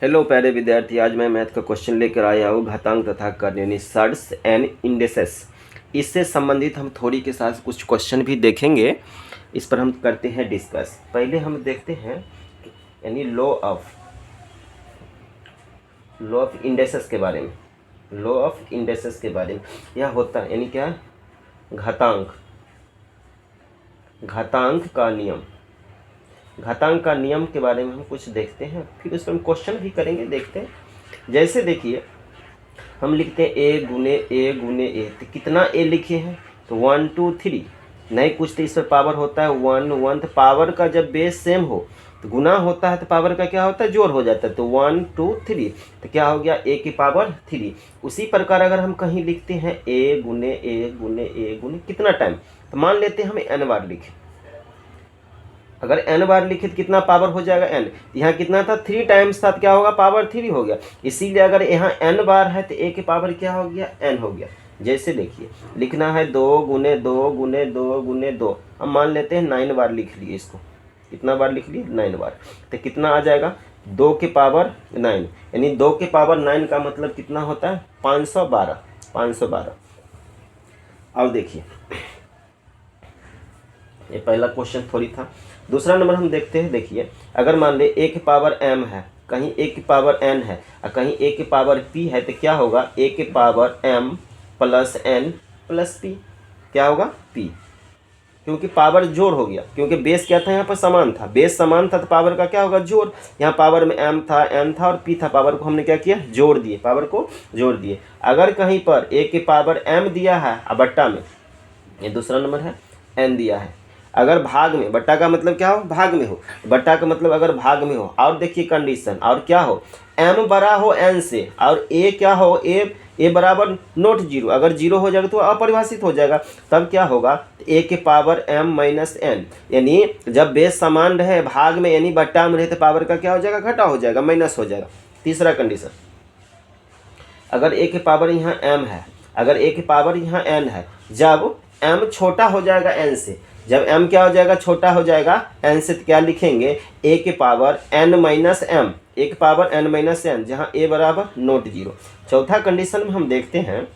Hello प्यारे विद्यार्थी, आज मैं मैथ का क्वेश्चन लेकर आया हूँ घातांक तथा कर्ण यानी सर्ड्स एंड इंडेसेस। इससे संबंधित हम थोड़ी के साथ कुछ क्वेश्चन भी देखेंगे। इस पर हम करते हैं डिस्कस। पहले हम देखते हैं यानी लॉ ऑफ इंडेसेस के बारे में। लॉ ऑफ इंडेसेस के बारे में यह होता है यानी क्या, घातांक का नियम। घातांक का नियम के बारे में हम कुछ देखते हैं, फिर उस पर हम क्वेश्चन भी करेंगे, देखते हैं। जैसे देखिए, हम लिखते हैं ए गुने ए, तो कितना ए लिखे हैं, तो 1 2 3, नहीं कुछ तो इस पर पावर होता है 1 1, तो पावर का जब बेस सेम हो तो गुना होता है, तो पावर का क्या होता है, जोड़ हो जाता है। तो 1 2 3, तो क्या हो गया, ए की पावर 3। उसी प्रकार अगर हम कहीं लिखते हैं ए गुने कितना टाइम, तो मान लेते हैं हम n बार लिखें। अगर n बार लिखे तो कितना पावर हो जाएगा n, यहाँ कितना था 3 टाइम्स था, तो क्या होगा, पावर 3 हो गया। इसीलिए अगर यहाँ n बार है तो a की पावर क्या हो गया, n हो गया। जैसे देखिए, लिखना है 2 गुने 2, हम मान लेते हैं 9 बार लिख लिए इसको। कितना बार लिख लिए, 9 बार। तो कितना आ जाएगा, 2 की पावर 9, यानी 2 की पावर 9 का मतलब कितना होता है, 512। अब देखिए, ये पहला क्वेश्चन थोड़ी था। दूसरा नंबर हम देखते हैं। देखिए, अगर मान ले a की पावर m है, कहीं a की पावर n है और कहीं a की पावर p है, तो क्या होगा, a की power m plus n plus p, क्या होगा, p। क्योंकि पावर जोड़ हो गया, क्योंकि बेस क्या था, यहाँ पर समान था, बेस समान था, तो पावर का क्या होगा, जोड़। यहाँ पावर में m था, n था और p था, पावर को हमने क्या किया, जोड़ दिए, पावर को जोड़ दिए। अगर कहीं पर a की पावर m दिया है और बट्टा में, ये दूसरा नंबर है, n दिया है। अगर भाग में, बट्टा का मतलब क्या हो, भाग में हो, बट्टा का मतलब अगर भाग में हो, और देखिए कंडीशन, और क्या हो, m बड़ा हो n से, और a क्या हो, a बराबर नॉट जीरो। अगर जीरो हो जाएगा तो अपरिभाषित हो जाएगा, तब क्या होगा, a के पावर m माइनस n, यानी जब बेस समान रहे, भाग में यानी बट्टा में रहे, तो पावर का क्या हो जाएगा, घटा हो जाएगा, माइनस हो जाएगा। तीसरा कंडीशन, अगर a के पावर यहाँ m है, अगर a के पावर यहाँ n है, जब m छोटा हो जाएगा n से, जब m क्या हो जाएगा, छोटा हो जाएगा n से, तो क्या लिखेंगे, a के power n minus m, a के पावर n माइनस n, जहाँ a बराबर नॉट जीरो। चौथा कंडीशन में हम देखते हैं,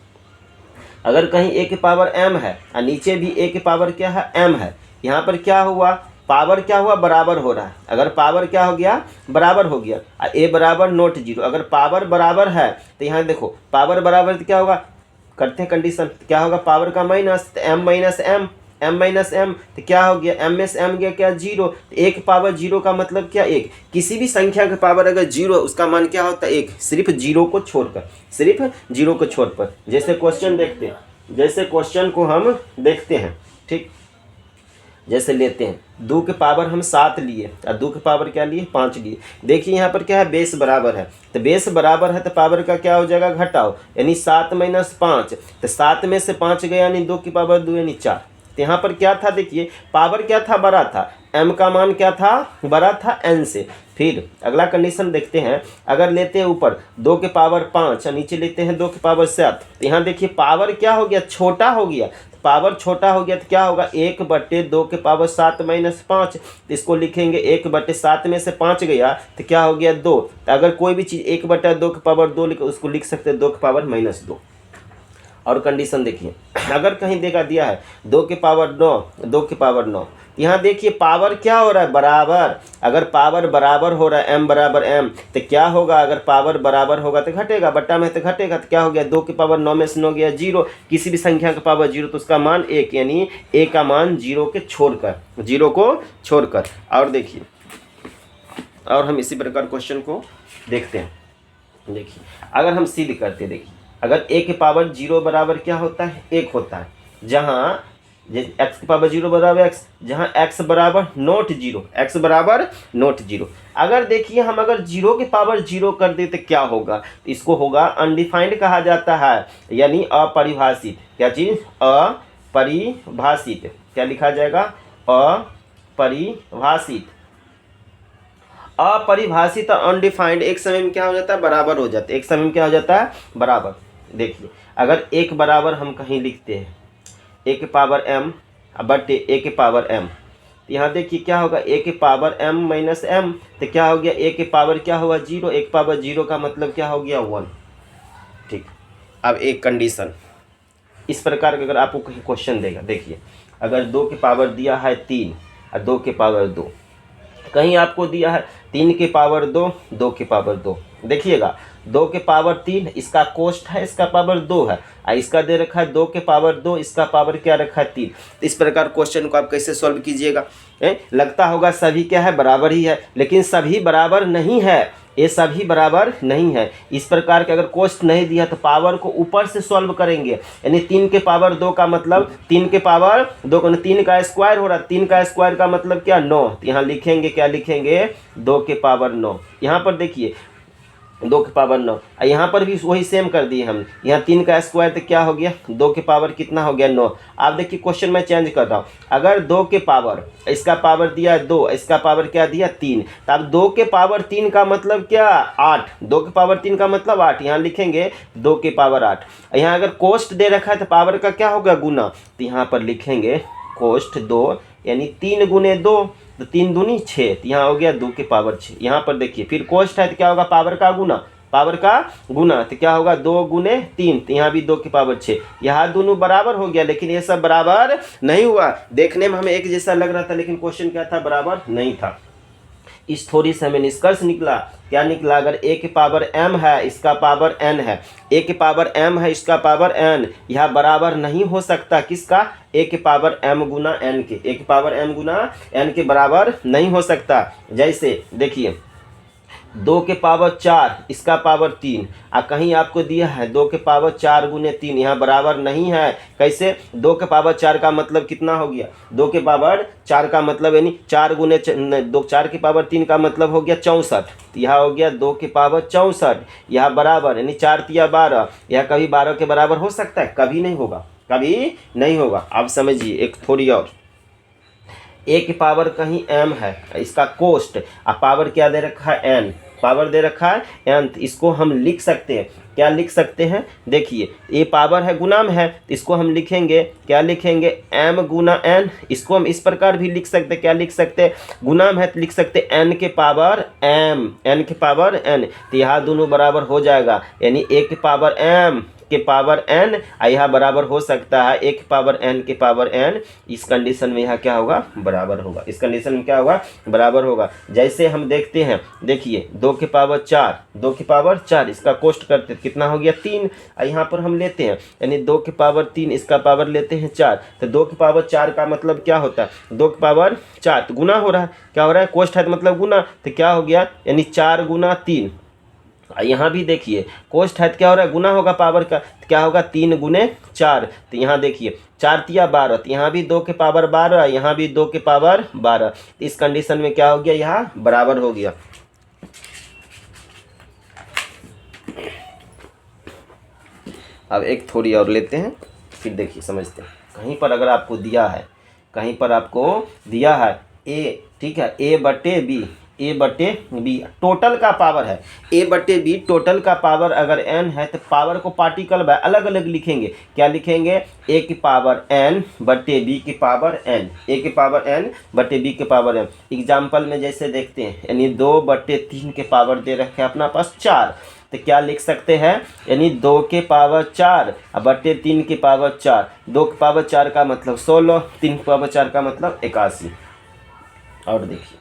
अगर कहीं a के पावर m है और नीचे भी a के पावर क्या है, m है, यहाँ पर क्या हुआ, पावर क्या हुआ, बराबर हो रहा है। अगर पावर क्या हो गया, बराबर हो गया, a बराबर नॉट जीरो। अगर पावर बराबर है तो यहाँ देखो, पावर बराबर तो क्या होगा, करते हैं कंडीशन, क्या होगा, पावर का माइनस, तो m माइनस m, तो क्या हो गया, m में से m गया क्या, जीरो। तो एक पावर जीरो का मतलब क्या, एक। किसी भी संख्या का पावर अगर जीरो, उसका मान क्या होता है, एक, सिर्फ जीरो को छोड़कर, सिर्फ जीरो को छोड़कर। जैसे क्वेश्चन देखते हैं, जैसे क्वेश्चन को हम देखते हैं, ठीक। जैसे लेते हैं 2 के पावर हम 7 लिए और 2 के पावर क्या लिए, 5 लिए। देखिए यहाँ पर क्या है, बेस बराबर है, तो बेस बराबर है तो पावर का क्या हो जाएगा, घटाओ, यानी 7 माइनस 5, तो 7 में से 5 गया, यानी 2 की पावर 2 यानी 4। तो यहाँ पर क्या था, देखिए पावर क्या था, बड़ा था, m का मान क्या था, बड़ा था n से। फिर अगला कंडीशन देखते हैं, अगर लेते हैं ऊपर 2 के पावर 5 और नीचे लेते हैं 2 के पावर 7, तो यहाँ देखिए पावर क्या हो गया, छोटा हो गया। पावर छोटा हो गया तो क्या होगा, 1/2 के पावर 7 माइनस 5, तो इसको लिखेंगे 1/7 में से 5 गया तो क्या हो गया, 2। तो अगर कोई भी चीज़ 1/2 के पावर 2 लिखे, उसको लिख सकते हैं 2 के पावर माइनस 2। और कंडीशन देखिए, अगर कहीं दिया है 2 के पावर 9, यहाँ देखिए पावर क्या हो रहा है, बराबर। अगर पावर बराबर हो रहा है, m बराबर m, तो क्या होगा, अगर पावर बराबर होगा तो घटेगा, बट्टा में तो घटेगा, तो क्या हो गया, 2 के पावर 9 में से 9 गया जीरो। किसी भी संख्या का पावर जीरो तो उसका मान 1, यानी a का मान जीरो को छोड़कर। और देखिए, और हम इसी प्रकार क्वेश्चन को देखते हैं। देखिए, अगर हम सिद्ध करते, देखिए अगर a के पावर 0 बराबर क्या होता है, 1 होता है, जहाँ x की पावर 0 बराबर x, जहाँ x बराबर नॉट जीरो, अगर देखिए हम अगर 0 के पावर 0 कर दे तो क्या होगा, इसको होगा अनडिफाइंड कहा जाता है, यानी अपरिभाषित। क्या चीज़, अपरिभाषित। क्या लिखा जाएगा, अपरिभाषित और अनडिफाइंड एक समय में क्या हो जाता है, बराबर हो जाता है, एक समय में क्या हो जाता है, बराबर। देखिए, अगर एक बराबर हम कहीं लिखते हैं a के पावर m बटे a के पावर m, तो यहाँ देखिए क्या होगा, ए के पावर m माइनस एम, तो क्या हो गया, ए के पावर क्या हुआ 0, एक पावर 0 का मतलब क्या हो गया 1। ठीक, अब एक कंडीशन इस प्रकार का अगर आपको कहीं क्वेश्चन देगा, देखिए अगर 2 के पावर दिया है 3 और 2 के पावर 2, कहीं आपको दिया है 3 के पावर 2, 2 के पावर 2, देखिएगा 2 के पावर 3 इसका कोष्ट है, इसका पावर 2 है, और इसका दे रखा है 2 के पावर 2, इसका पावर क्या रखा है 3। इस प्रकार क्वेश्चन को आप कैसे सॉल्व कीजिएगा। लगता होगा सभी क्या है, बराबर ही है, लेकिन सभी बराबर नहीं है, ये सभी बराबर नहीं है। इस प्रकार के अगर कोष्ट नहीं दिया तो पावर को ऊपर से सॉल्व करेंगे, यानी 3 के पावर 2 का मतलब 3 के पावर 2 को 3 का स्क्वायर हो रहा है, 3 का स्क्वायर का मतलब क्या 9, तो यहाँ लिखेंगे क्या लिखेंगे 2 के पावर 9। यहाँ पर देखिए 2 के पावर 9, यहाँ पर भी वही सेम कर दिए हम, यहाँ 3 का स्क्वायर तो क्या हो गया 2 के पावर कितना हो गया 9। आप देखिए क्वेश्चन मैं चेंज कर रहा हूँ, अगर 2 के पावर इसका पावर दिया 2, इसका पावर क्या दिया 3, तो अब 2 के पावर 3 का मतलब क्या 8, 2 के पावर 3 का मतलब 8, यहाँ लिखेंगे 2 के पावर 8। यहाँ अगर कोष्ट दे रखा है तो पावर का क्या होगा गुना, तो यहाँ पर लिखेंगे कोष्ट 2 यानी 3 गुने 2, तो 3 दूनी 6, तो यहाँ हो गया 2 के पावर 6। यहाँ पर देखिए फिर कोष्ट है तो क्या होगा पावर का गुना, पावर का गुना, तो क्या होगा 2 गुने 3, तो यहाँ भी 2 के पावर 6। यहाँ दोनों बराबर हो गया, लेकिन ये सब बराबर नहीं हुआ। देखने में हमें एक जैसा लग रहा था, लेकिन क्वेश्चन क्या था, बराबर नहीं था। इस थोड़ी से हमें निष्कर्ष निकला, क्या निकला, अगर a के पावर m है इसका पावर n है, a के पावर m है इसका पावर n, यह बराबर नहीं हो सकता किसका, a के पावर m गुना n के, a के पावर m गुना n के बराबर नहीं हो सकता। जैसे देखिए 2 के पावर 4 इसका पावर 3, कहीं आपको दिया है 2 के पावर 4 गुने 3, यहाँ बराबर नहीं है। कैसे, 2 के पावर 4 का मतलब कितना हो गया, 2 के पावर 4 का मतलब यानी 4 गुने 2, 4 के पावर 3 का मतलब हो गया 64, तो यह हो गया 2 के पावर 64, यह बराबर यानी 4 तिया 12, यह कभी 12 के बराबर हो सकता है, कभी नहीं होगा, कभी नहीं होगा। अब समझिए एक थोड़ी और, a के पावर कहीं m है, इसका कोष्ट, पावर क्या दे रखा है n, पावर दे रखा है n, इसको हम लिख सकते हैं, क्या लिख सकते हैं, देखिए ये पावर है गुणाम है, इसको हम लिखेंगे क्या लिखेंगे m गुना n, इसको हम इस प्रकार भी लिख सकते हैं, क्या लिख सकते हैं, गुणाम है तो लिख सकते हैं n के पावर m, n के पावर n, तो यहाँ दोनों बराबर हो जाएगा, यानी a के पावर m के पावर n, यह बराबर हो सकता है a के पावर n के पावर n। इस कंडीशन में यह क्या होगा, बराबर होगा, इस कंडीशन में क्या होगा, बराबर होगा। जैसे हम देखते हैं, देखिए 2 के पावर 4, 2 के पावर 4 इसका कोष्ट करते कितना हो गया 3, यहाँ पर हम लेते हैं यानी 2 के पावर 3 इसका पावर लेते हैं 4, तो 2 के पावर 4 का मतलब क्या होता है, 2 के पावर 4 तो गुना हो रहा है, क्या हो रहा है, कोष्ट है तो मतलब गुना, तो क्या हो गया यानी 4 गुना 3, यहाँ भी देखिए कोष्ट है तो क्या हो रहा है, गुना होगा पावर का, तो क्या होगा 3 गुने 4, तो यहाँ देखिए 4 तिया 12, तो यहाँ भी 2 के पावर 12, यहाँ भी 2 के पावर 12, तो इस कंडीशन में क्या हो गया, यहाँ बराबर हो गया। अब एक थोड़ी और लेते हैं, फिर देखिए समझते हैं। कहीं पर अगर आपको दिया है, कहीं पर आपको दिया है a, ठीक है, a बटे b, a बटे बी टोटल का पावर है, a बटे बी टोटल का पावर अगर n है तो पावर को पार्टिकल बाय अलग अलग लिखेंगे, क्या लिखेंगे a की पावर n बटे b की पावर n, a की पावर n बटे b की पावर n। एग्जाम्पल में जैसे देखते हैं, यानी 2 बटे 3 के पावर दे रखे हैं अपना पास 4, तो क्या लिख सकते हैं, यानी 2 के पावर 4 बटे 3 के पावर 4, 2 के पावर 4 का मतलब 16, 3 के पावर 4 का मतलब 81। और देखिए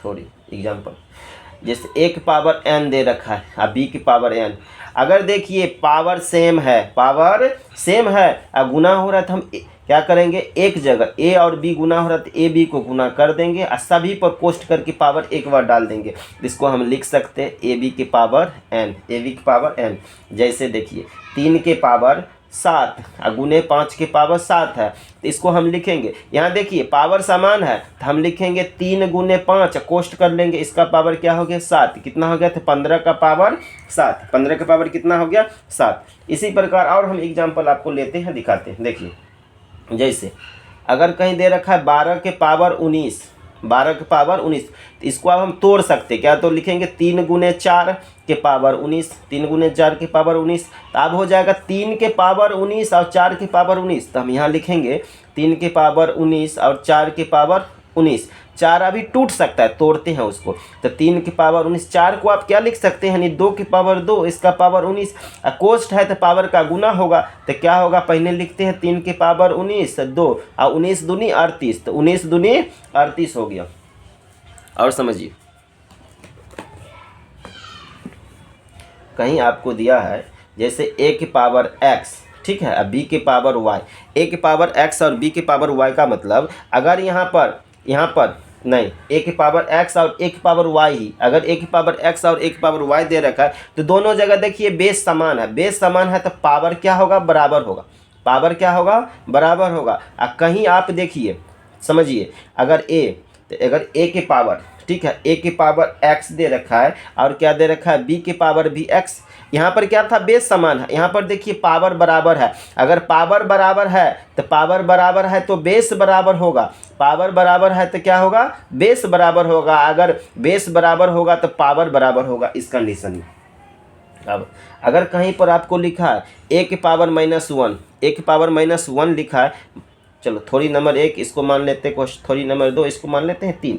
थोड़ी एग्जाम्पल, जैसे a की पावर n दे रखा है और b की पावर n, अगर देखिए पावर सेम है, पावर सेम है और गुना हो रहा है तो हम क्या करेंगे, एक जगह a और b गुना हो रहा है तो a b को गुना कर देंगे और सभी पर पोस्ट करके पावर एक बार डाल देंगे, इसको हम लिख सकते हैं a b की पावर n, a b की पावर n। जैसे देखिए 3 के पावर 7 गुने 5 के पावर 7 है, तो इसको हम लिखेंगे, यहाँ देखिए पावर समान है तो हम लिखेंगे 3 गुने 5, कोष्ट कर लेंगे, इसका पावर क्या हो गया 7, कितना हो गया तो 15 का पावर 7, 15 का पावर कितना हो गया 7। इसी प्रकार और हम एग्जाम्पल आपको लेते हैं, दिखाते हैं। देखिए जैसे अगर कहीं दे रखा है 12 के पावर 19, 12 के पावर 19, तो इसको अब हम तोड़ सकते, क्या तो लिखेंगे 3 गुने 4 के पावर 19, 3 गुने 4 के पावर 19, तो अब हो जाएगा 3 के पावर 19 और 4 के पावर 19, तो हम यहाँ लिखेंगे 3 के पावर 19 और 4 के पावर 19, 4 अभी टूट सकता है, तोड़ते हैं उसको, तो 3 की पावर 19, 4 को आप क्या लिख सकते हैं, यानी 2 की पावर 2, इसका पावर 19, कोष्ट है तो पावर का गुना होगा, तो क्या होगा, पहले लिखते हैं 3 की पावर 19 2 और 19 दूनी 38, तो 19 दूनी 38 हो गया। और समझिए, कहीं आपको दिया है जैसे a की पावर x, ठीक है, अब b की पावर y, a की पावर x और b की पावर y का मतलब अगर यहाँ पर नहीं, a की पावर x और a की पावर y ही, अगर a की पावर x और a की पावर y दे रखा है तो दोनों जगह देखिए बेस समान है, बेस समान है तो पावर क्या होगा, बराबर होगा, पावर क्या होगा, बराबर होगा। कहीं आप देखिए समझिए, अगर a की पावर, ठीक है, a की पावर x दे रखा है और क्या दे रखा है, b की पावर भी x, यहाँ पर क्या था, बेस समान है, यहाँ पर देखिए पावर बराबर है, अगर पावर बराबर है तो पावर बराबर है तो बेस बराबर होगा, पावर बराबर है तो क्या होगा, बेस बराबर होगा, अगर बेस बराबर होगा तो पावर बराबर होगा इस कंडीशन में। अब अगर कहीं पर आपको लिखा है a की पावर -1, a की पावर -1 लिखा है, चलो थोड़ी नंबर 1 इसको मान लेते हैं, थोड़ी नंबर 2 इसको मान लेते हैं 3,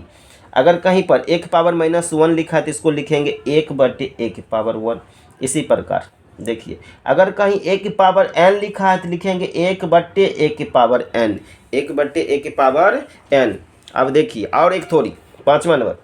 अगर कहीं पर a की पावर -1 लिखा है तो इसको लिखेंगे 1/a की पावर 1। इसी प्रकार देखिए, अगर कहीं a की पावर n लिखा है तो लिखेंगे 1/a की पावर n, 1/a की पावर n। अब देखिए और एक थोड़ी, 5वां नंबर,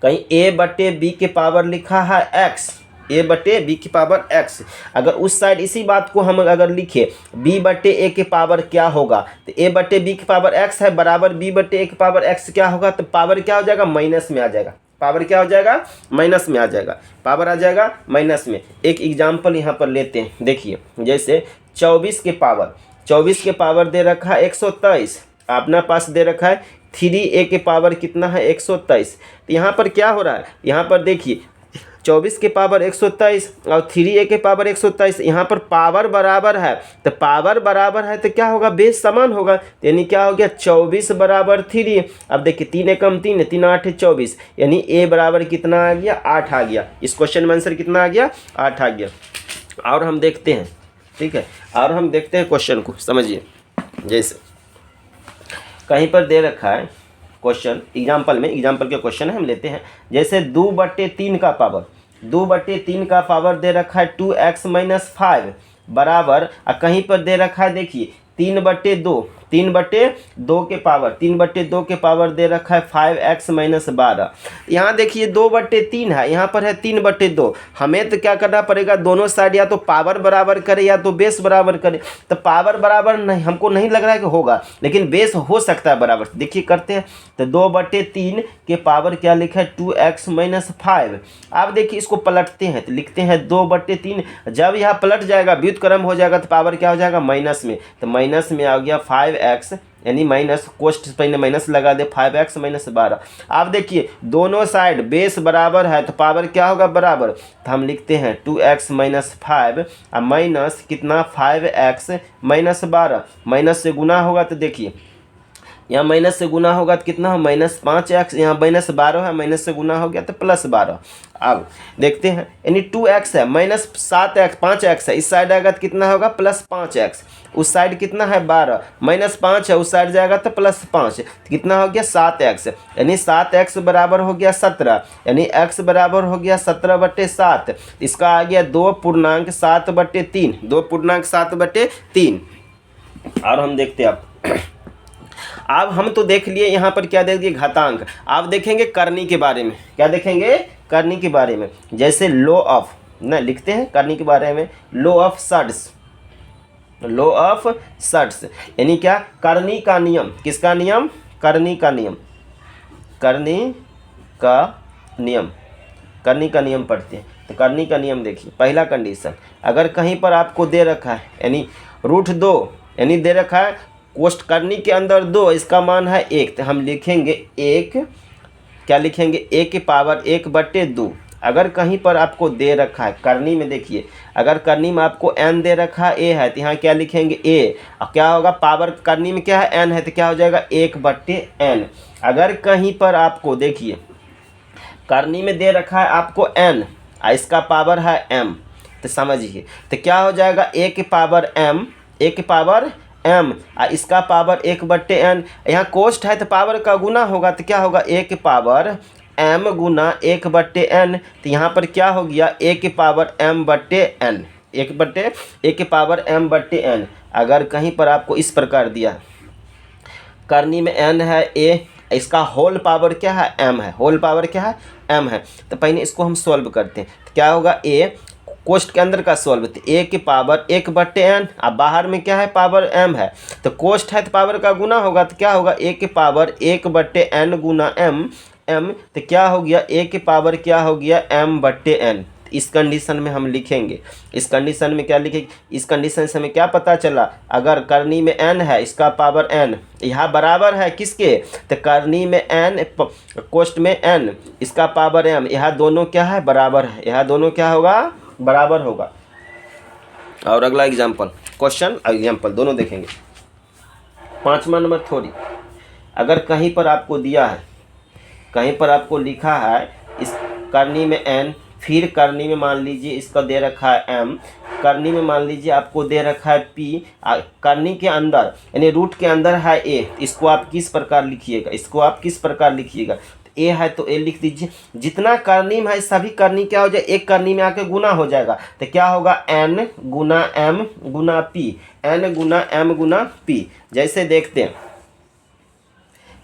कहीं a/b की पावर लिखा है x, a/b की पावर x, अगर उस साइड इसी बात को हम अगर लिखे b/a की पावर क्या होगा, तो a/b की पावर x है बराबर b/a की पावर x क्या होगा, तो पावर क्या हो जाएगा, माइनस में आ जाएगा, पावर क्या हो जाएगा, माइनस में आ जाएगा, पावर आ जाएगा माइनस में। एक एग्जाम्पल यहाँ पर लेते हैं, देखिए जैसे 24 के पावर दे रखा है 123, अपना पास दे रखा है 3a के पावर कितना है 123, तो यहाँ पर क्या हो रहा है, यहाँ पर देखिए 24 के पावर 123 और 3a के पावर 123, यहाँ पर पावर बराबर है, तो पावर बराबर है तो क्या होगा, बेस समान होगा, यानी क्या हो गया 24 बराबर 3। अब देखिए 3 एकम 3, 3 8 24, यानी a बराबर कितना आ गया, 8 आ गया। इस क्वेश्चन में आंसर कितना आ गया, 8 आ गया। और हम देखते हैं, ठीक है, और हम देखते हैं क्वेश्चन को, समझिए जैसे कहीं पर दे रखा है क्वेश्चन, एग्जाम्पल के क्वेश्चन हम लेते हैं, जैसे 2/3 का पावर, 2/3 का पावर दे रखा है 2x - 5 बराबर, कहीं पर दे रखा है देखिए 3/2, 3/2 के पावर, 3/2 के पावर दे रखा है 5x - 12, यहाँ देखिए 2/3 है, यहाँ पर है 3/2, हमें तो क्या करना पड़ेगा, दोनों साइड या तो पावर बराबर करे या तो बेस बराबर करे, तो पावर बराबर नहीं, हमको नहीं लग रहा है कि होगा, लेकिन बेस हो सकता है बराबर, देखिए करते हैं, तो 2/3 के पावर क्या लिखा है 2x - 5। आप देखिए इसको पलटते हैं तो लिखते हैं 2/3, जब यहाँ पलट जाएगा व्युत्क्रम हो जाएगा तो पावर क्या हो जाएगा, माइनस में, तो माइनस में आ गया 5x, यानी माइनस, कोष्ट पहले माइनस लगा दे, 5x - 12। आप देखिए दोनों साइड बेस बराबर है तो पावर क्या होगा, बराबर, तो हम लिखते हैं 2x - 5 और माइनस कितना 5x - 12, माइनस से गुना होगा तो देखिए यहाँ माइनस से गुना होगा तो कितना हो, -5x, यहाँ -12 है, माइनस से गुना हो गया तो +12। अब देखते हैं, यानी 2x है, -7x, 5x है, इस साइड आएगा तो कितना होगा, +5x, उस साइड कितना है 12, -5 है, उस साइड जाएगा तो +5, कितना हो गया 7x, यानी 7x बराबर हो गया 17, यानी x बराबर हो गया 17/7, इसका आ गया 2.7/3, 2.7/3। और हम देखते हैं अब हम तो देख लिए यहाँ पर क्या देख दिए, घातांक। आप देखेंगे करनी के बारे में, क्या देखेंगे, करनी के बारे में, जैसे लॉ ऑफ ना लिखते हैं करनी के बारे में, law of sorts, law of sorts यानी क्या, करनी का नियम, किसका नियम, करनी का नियम, करनी का नियम, करनी का नियम पढ़ते हैं। तो करनी का नियम देखिए, पहला कंडीशन, अगर कहीं पर आपको दे रखा है यानी √2, यानी दे रखा है कोष्ट करनी के अंदर 2, इसका मान है 1, तो हम लिखेंगे 1, क्या लिखेंगे, a की पावर 1/2। अगर कहीं पर आपको दे रखा है करनी में, देखिए अगर करनी में आपको n दे रखा है a है तो यहाँ क्या लिखेंगे a, और क्या होगा, पावर करनी में क्या है n है तो क्या हो जाएगा 1/n। अगर कहीं पर आपको देखिए करनी में दे रखा है आपको n, इसका पावर है m, तो समझिए तो क्या हो जाएगा a की पावर m, a की पावर m, इसका पावर 1/n। यहाँ कोष्ट है तो पावर का गुना होगा, तो क्या होगा 1 पावर m गुना 1/n। तो यहाँ पर क्या हो गया 1 पावर m/n, 1 पावर m/n। अगर कहीं पर आपको इस प्रकार दिया, करनी में n है a, इसका होल पावर क्या है m है, होल पावर क्या है m है। तो पहले इसको हम सॉल्व करते हैं, तो क्या होगा a कोष्ट के अंदर का सॉल्व, तो a की पावर 1/n, अब बाहर में क्या है पावर m है, तो कोष्ट है तो पावर का गुना होगा, तो क्या होगा a की पावर 1/n गुना m, तो क्या हो गया a की पावर क्या हो गया m/n। इस कंडीशन में हम लिखेंगे, इस कंडीशन में क्या लिखेंगे, इस कंडीशन से हमें क्या पता चला, अगर करनी में n है, इसका पावर n यहाँ बराबर है किसके, तो करनी में n कोष्ट में n, इसका पावर m, यहाँ दोनों क्या है बराबर है, यहाँ दोनों क्या होगा बराबर होगा। और अगला एग्जाम्पल, क्वेश्चन एग्जाम्पल दोनों देखेंगे। 5वां नंबर थ्योरी, अगर कहीं पर आपको दिया है, कहीं पर आपको लिखा है इस करनी में n, फिर करनी में मान लीजिए इसका दे रखा है m, करनी में मान लीजिए आपको दे रखा है p, करनी के अंदर यानी रूट के अंदर है a, इसको आप किस प्रकार लिखिएगा, इसको आप किस प्रकार लिखिएगा, तो a है तो a लिख दीजिए। जितना करनी में है सभी करनी क्या हो जाए, एक करनी में आके गुना हो जाएगा, तो क्या होगा n गुना m गुना p, n गुना m गुना p। जैसे देखते हैं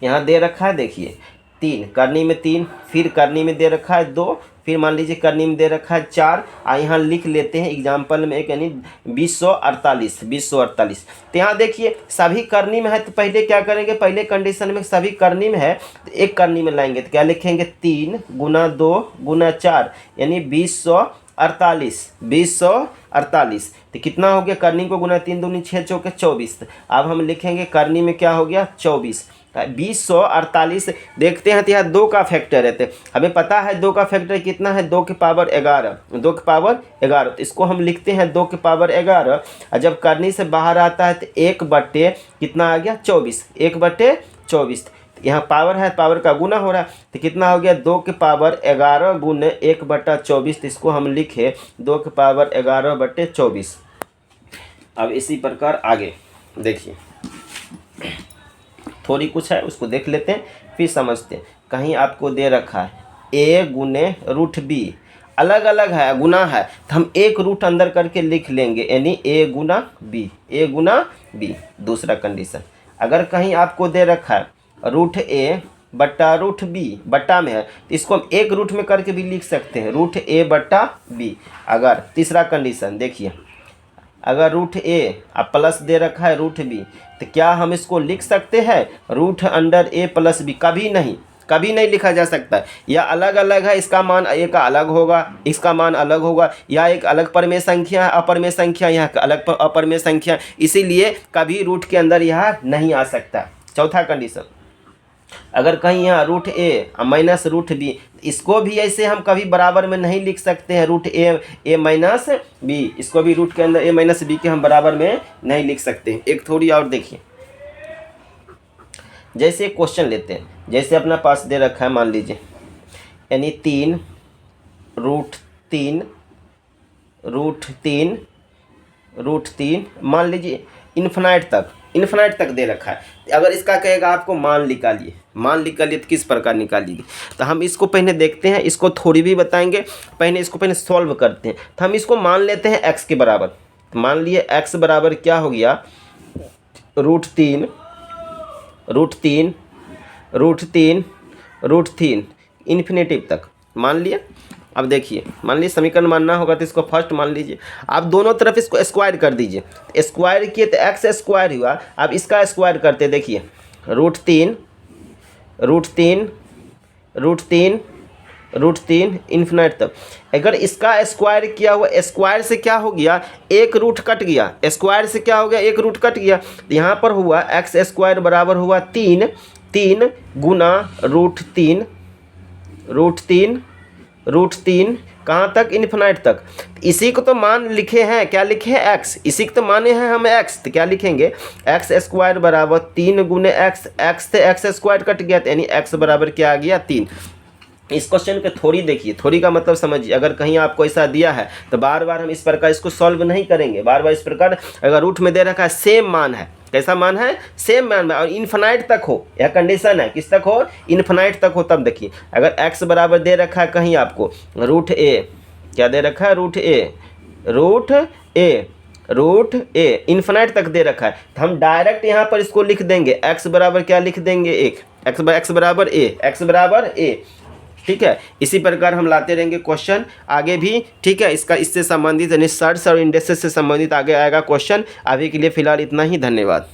यहाँ दे रखा है, देखिए 3, करनी में 3, फिर करनी में दे रखा है 2, फिर मान लीजिए करनी में दे रखा है 4, यहाँ लिख लेते हैं एग्जाम्पल में एक, यानी 2048। तो यहाँ देखिए सभी करनी में है, तो पहले क्या करेंगे, पहले कंडीशन में सभी करनी में है तो एक करनी में लाएंगे, तो क्या लिखेंगे 3 गुना 2 गुना 4, यानी 2048। तो कितना हो गया, करनी को गुना 3 दूनी 6 चौके 24। अब हम लिखेंगे करनी में क्या हो गया 24, 2048। देखते हैं तो यहाँ 2 का फैक्टर है, तो हमें पता है 2 का फैक्टर कितना है, 2 की पावर 11, 2 की पावर 11। तो इसको हम लिखते हैं 2 की पावर 11, और जब करनी से बाहर आता है तो 1/, कितना आ गया 24, 1/24। यहाँ पावर है, पावर का गुना हो रहा है, तो कितना हो गया 2 की पावर 11 गुने 1/24। तो इसको हम लिखे 2 की पावर 11/24। अब इसी प्रकार आगे देखिए, थोड़ी कुछ है उसको देख लेते हैं फिर समझते हैं। कहीं आपको दे रखा है a गुने रूट b, अलग अलग है गुना है, तो हम एक रूट अंदर करके लिख लेंगे, यानी a गुना b। दूसरा कंडीशन, अगर कहीं आपको दे रखा है रूट a बट्टा रूट b, बट्टा में है तो इसको हम एक रूट में करके भी लिख सकते हैं, रूट a बट्टा b। अगर तीसरा कंडीशन देखिए, अगर रूट a अब प्लस दे रखा है रूट b, तो क्या हम इसको लिख सकते हैं root under a plus b, कभी नहीं लिखा जा सकता। या अलग अलग है, इसका मान a का अलग होगा, इसका मान अलग होगा, या एक अलग परमेय संख्या है अपरमेय संख्या, यहाँ अलग अपरमेय संख्या, इसीलिए कभी रूट के अंदर यह नहीं आ सकता। चौथा कंडीशन, अगर कहीं यहाँ root a minus root b, इसको भी ऐसे हम कभी बराबर में नहीं लिख सकते हैं, रूट a माइनस b, इसको भी रूट के अंदर a माइनस b के हम बराबर में नहीं लिख सकते हैं। एक थोड़ी और देखिए, जैसे एक क्वेश्चन लेते हैं, जैसे अपना पास दे रखा है मान लीजिए, यानी 3 रूट 3 मान लीजिए इन्फिनाइट तक दे रखा है। अगर इसका कहेगा आपको मान निकालिए तो किस प्रकार निकालिए, तो हम इसको पहले देखते हैं, इसको थोड़ी भी बताएंगे, इसको पहले सॉल्व करते हैं। तो हम इसको मान लेते हैं x के बराबर, तो मान लिए x बराबर क्या हो गया रूट 3 इन्फिनेटिव तक मान लिए। अब देखिए, मान लीजिए समीकरण मानना होगा तो इसको फर्स्ट मान लीजिए, आप दोनों तरफ इसको स्क्वायर कर दीजिए, स्क्वायर किए तो x स्क्वायर हुआ। अब इसका स्क्वायर करते, देखिए रूट तीन इन्फिनाइट तक। अगर इसका स्क्वायर किया हुआ, स्क्वायर से क्या हो गया एक रूट कट गया, स्क्वायर से क्या हो गया एक रूट कट गया, तो यहाँ पर हुआ x स्क्वायर बराबर हुआ 3 गुना रूट तीन कहाँ तक इन्फिनाइट तक। इसी को तो मान लिखे हैं, क्या लिखे हैं x, इसी को तो माने हैं हम x, तो क्या लिखेंगे x स्क्वायर बराबर 3 गुने x से x स्क्वायर कट गया, तो यानी x बराबर क्या आ गया 3। इस क्वेश्चन के थोड़ी देखिए, थोड़ी का मतलब समझिए, अगर कहीं आपको ऐसा दिया है तो बार बार हम इस प्रकार इसको सॉल्व नहीं करेंगे, बार बार इस प्रकार। अगर रूट में दे रखा है सेम मान है, कैसा मान है, सेम मान है, और इन्फिनाइट तक हो, यह कंडीशन है, किस तक हो, इन्फिनाइट तक हो। तब देखिए अगर x बराबर दे रखा है कहीं आपको रूट ए, क्या दे रखा है, रूट ए इन्फिनाइट तक दे रखा है, तो हम डायरेक्ट यहाँ पर इसको लिख देंगे, x बराबर क्या लिख देंगे, एक x बराबर ए। ठीक है, इसी प्रकार हम लाते रहेंगे क्वेश्चन आगे भी। ठीक है, इसका इससे संबंधित यानी सर्च और इंडेक्सेस से संबंधित आगे आएगा क्वेश्चन। अभी के लिए फिलहाल इतना ही, धन्यवाद।